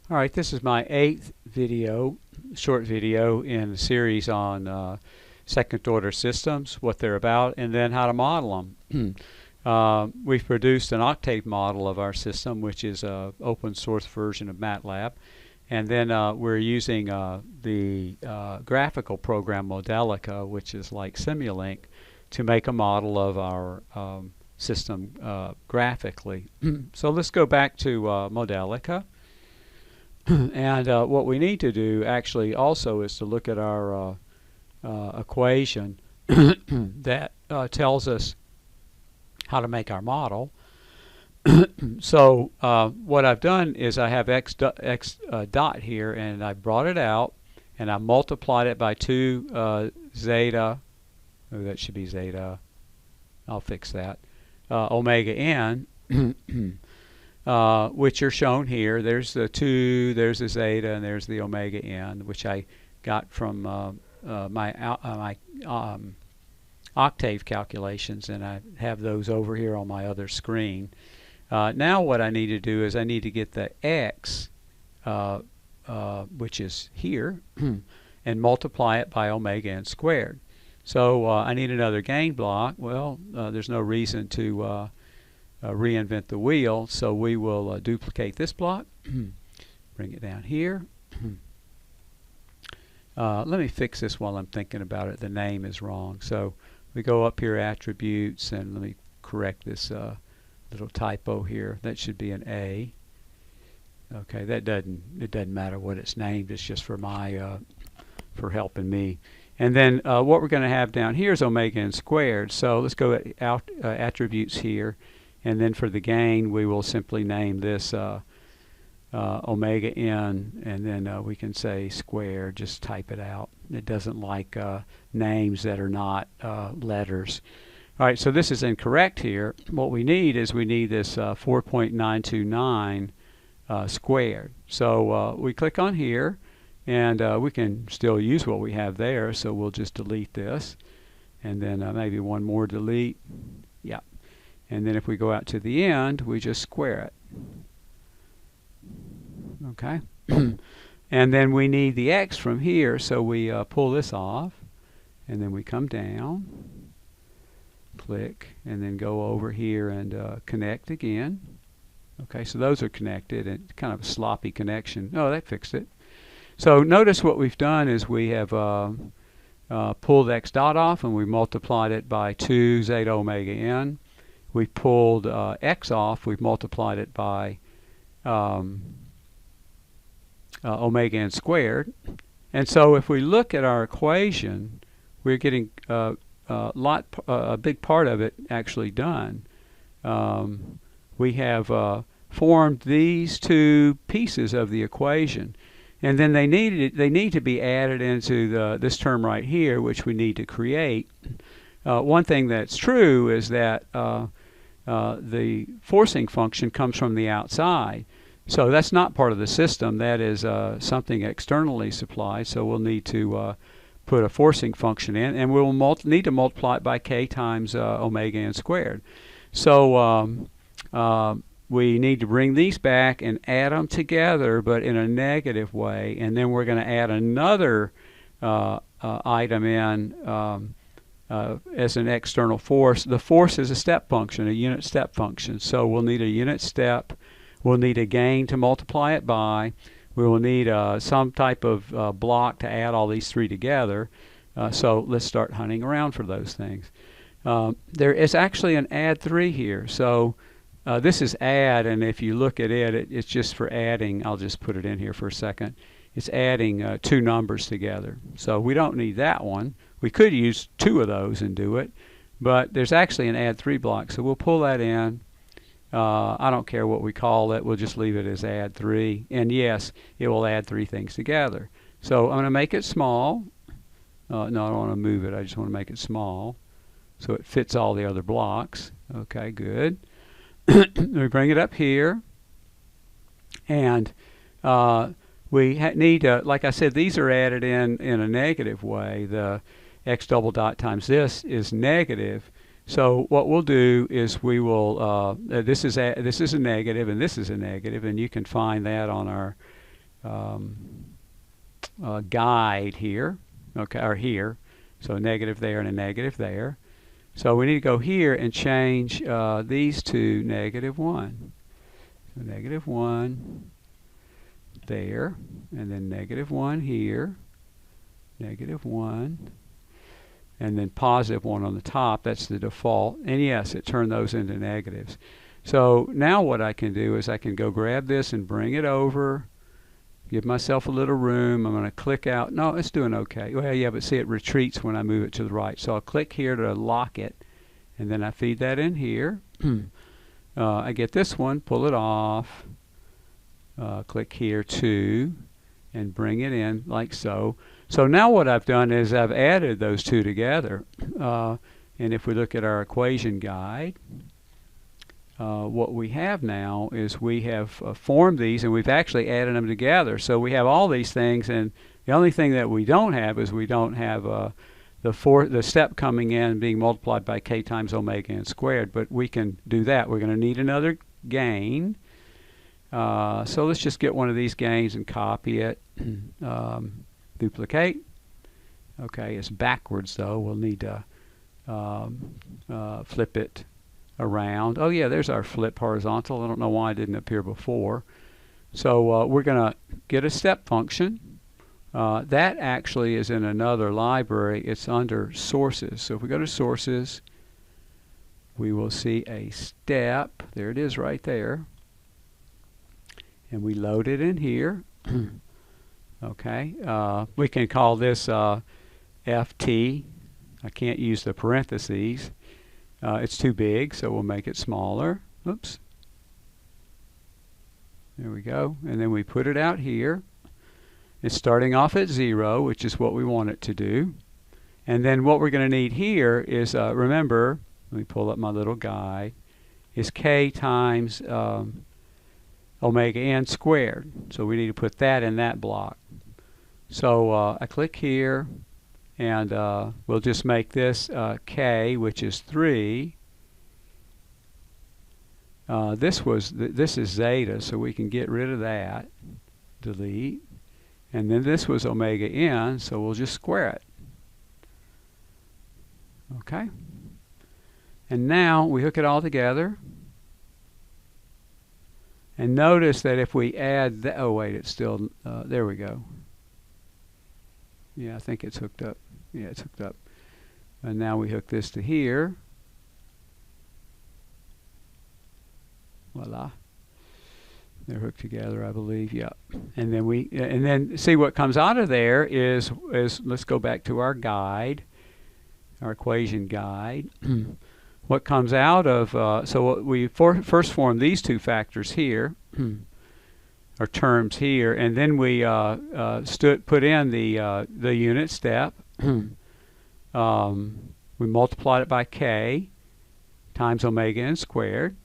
All right, this is my 8th video, short video in the series on second order systems, what they're about, and then how to model them. We've produced an octave model of our system, which is an open source version of MATLAB. And then we're using the graphical program Modelica, which is like Simulink, to make a model of our system graphically. So let's go back to Modelica. And what we need to do actually also is to look at our equation that tells us how to make our model. So what I've done is I have x dot here, and I brought it out and I multiplied it by 2 zeta, oh, that should be zeta, I'll fix that, omega n, which are shown here. There's the 2, there's the zeta, and there's the omega n, which I got from my octave calculations, and I have those over here on my other screen. Now what I need to do is I need to get the x, which is here, and multiply it by omega n squared. So I need another gain block. Well, there's no reason to reinvent the wheel, so we will duplicate this block, bring it down here. Let me fix this while I'm thinking about it. The name is wrong. So we go up here, attributes, and let me correct this little typo here. That should be an A. Okay, it doesn't matter what it's named. It's just for my for helping me. And then what we're going to have down here is omega n squared. So let's go out attributes here, and then for the gain we will simply name this omega n, and then we can say squared. Just type it out. It doesn't like names that are not letters. All right, so this is incorrect here. What we need is we need this 4.929 squared. So we click on here, and we can still use what we have there, so we'll just delete this, and then maybe one more delete. Yeah. And then if we go out to the end, we just square it. Okay. And then we need the x from here, so we pull this off, and then we come down, click, and then go over here and connect again. Okay, so those are connected, and kind of a sloppy connection. Oh, that fixed it. So notice what we've done is we have pulled x dot off, and we multiplied it by 2 zeta omega n. We pulled x off, we've multiplied it by omega n squared. And so if we look at our equation, we're getting a big part of it actually done. We have formed these two pieces of the equation, and then they need to be added into this term right here, which we need to create. One thing that's true is that the forcing function comes from the outside. So that's not part of the system. That is something externally supplied. So we'll need to put a forcing function in, and we'll need to multiply it by k times omega n squared. So we need to bring these back and add them together, but in a negative way. And then we're going to add another item in as an external force. The force is a step function, a unit step function. So we'll need a unit step. We'll need a gain to multiply it by. We will need some type of block to add all these three together. So let's start hunting around for those things. There is actually an add 3 here. So this is add, and if you look at it, it's just for adding. I'll just put it in here for a second. It's adding 2 numbers together. So we don't need that one. We could use 2 of those and do it, but there's actually an add 3 block. So we'll pull that in. I don't care what we call it. We'll just leave it as add 3. And yes, it will add 3 things together. So I'm going to make it small. No, I don't want to move it. I just want to make it small so it fits all the other blocks. Okay, good. We bring it up here. And we need to, like I said, these are added in a negative way. The x double dot times this is negative. So what we'll do is we will, this is a negative and this is a negative, and you can find that on our guide here, okay, or here. So negative there and a negative there. So we need to go here and change these to -1. So -1 there, and then -1 here, -1, and then +1 on the top. That's the default. And yes, it turned those into negatives. So now what I can do is I can go grab this and bring it over, give myself a little room. I'm going to click out. No, it's doing okay. Well, yeah, but see, it retreats when I move it to the right. So I'll click here to lock it, and then I feed that in here. I get this one, pull it off, click here too, and bring it in like so. So now what I've done is I've added those two together. And if we look at our equation guide, what we have now is we have formed these, and we've actually added them together. So we have all these things, and the only thing that we don't have is we don't have the step coming in being multiplied by k times omega n squared, but we can do that. We're going to need another gain. So let's just get one of these gains and copy it. Duplicate. Okay, it's backwards though. We'll need to flip it around. Oh yeah, there's our flip horizontal. I don't know why it didn't appear before. So we're going to get a step function. That actually is in another library. It's under sources. So if we go to sources, we will see a step. There it is right there. And we load it in here. Okay. We can call this FT. I can't use the parentheses. It's too big, so we'll make it smaller. Oops. There we go. And then we put it out here. It's starting off at 0, which is what we want it to do. And then what we're going to need here is, remember, let me pull up my little guide, is k times omega n squared. So we need to put that in that block. So I click here, and we'll just make this k, which is 3. This is zeta, so we can get rid of that. Delete. And then this was omega n, so we'll just square it. Okay. And now we hook it all together. And notice that if we add that, oh wait, it's still, there we go. Yeah, I think it's hooked up. Yeah, it's hooked up. And now we hook this to here. Voila. They're hooked together, I believe. Yeah. And then see what comes out of there is let's go back to our guide, our equation guide. What comes out of so we first form these two factors here, or terms here, and then we put in the unit step. We multiplied it by k times omega n squared.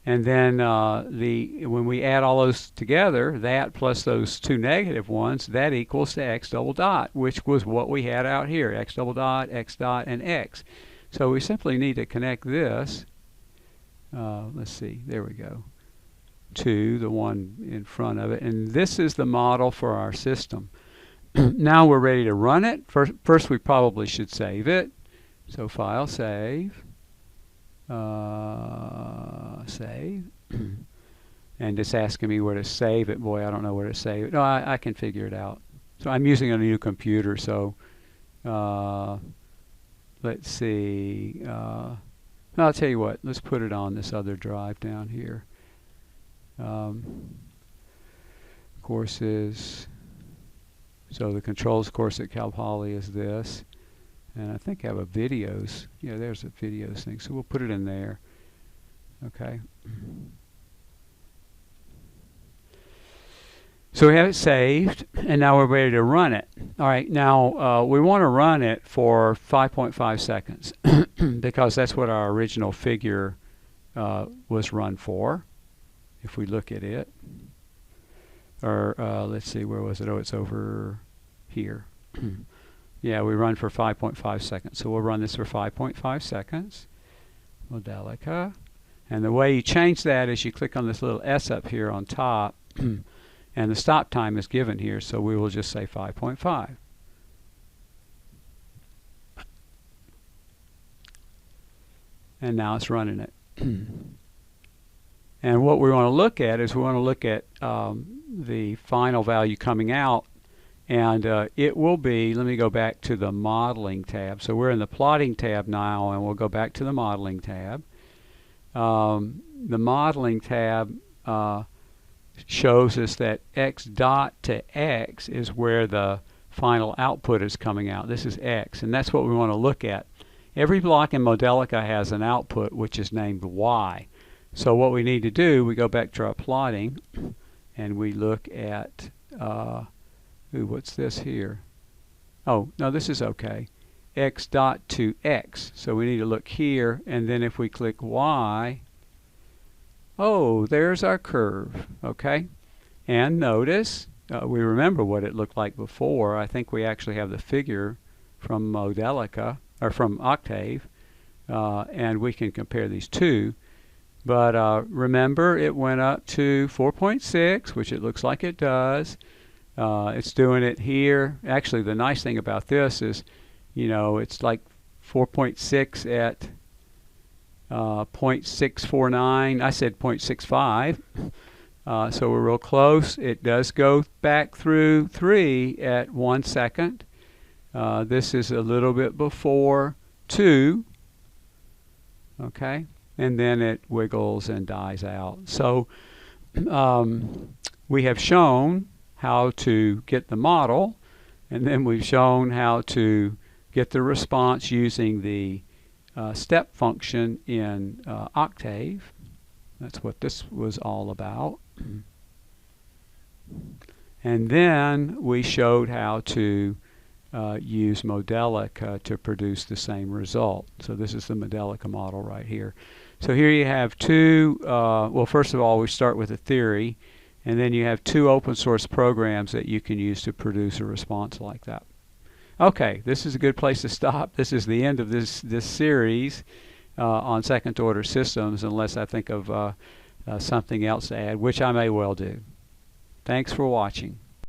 And then when we add all those together, that plus those two negative ones, that equals to x double dot, which was what we had out here, x double dot, x dot, and x. So we simply need to connect this, let's see, there we go, to the one in front of it. And this is the model for our system. Now we're ready to run it. First we probably should save it. So File, Save. Save. And it's asking me where to save it. Boy, I don't know where to save it. No, I can figure it out. So I'm using a new computer, so let's see. I'll tell you what, let's put it on this other drive down here. Courses. So the controls course at Cal Poly is this. And I think I have a videos. Yeah, there's a videos thing. So we'll put it in there. Okay. So we have it saved, and now we're ready to run it. All right, now we want to run it for 5.5 seconds because that's what our original figure was run for. If we look at it. Or let's see, where was it? Oh, it's over here. Yeah, we run for 5.5 seconds. So we'll run this for 5.5 seconds. Modelica. And the way you change that is you click on this little S up here on top. And the stop time is given here, so we will just say 5.5. And now it's running it. And what we want to look at is we want to look at the final value coming out, and it will be, let me go back to the modeling tab. So we're in the plotting tab now, and we'll go back to the modeling tab. The modeling tab shows us that x dot to x is where the final output is coming out. This is x, and that's what we want to look at. Every block in Modelica has an output which is named y. So what we need to do, we go back to our plotting and we look at, what's this here? Oh, no, this is okay. X dot to x. So we need to look here, and then if we click y, oh, there's our curve, okay? And notice, we remember what it looked like before. I think we actually have the figure from Modelica, or from Octave, and we can compare these two. But remember, it went up to 4.6, which it looks like it does. It's doing it here. Actually, the nice thing about this is, you know, it's like 4.6 at 0.649. I said 0.65. So we're real close. It does go back through 3 at 1 second. This is a little bit before 2. Okay. And then it wiggles and dies out. So we have shown how to get the model, and then we've shown how to get the response using the step function in Octave. That's what this was all about. And then we showed how to use Modelica to produce the same result. So this is the Modelica model right here. So here you have two, well, first of all, we start with a theory, and then you have two open source programs that you can use to produce a response like that. Okay, this is a good place to stop. This is the end of this series on second order systems, unless I think of something else to add, which I may well do. Thanks for watching.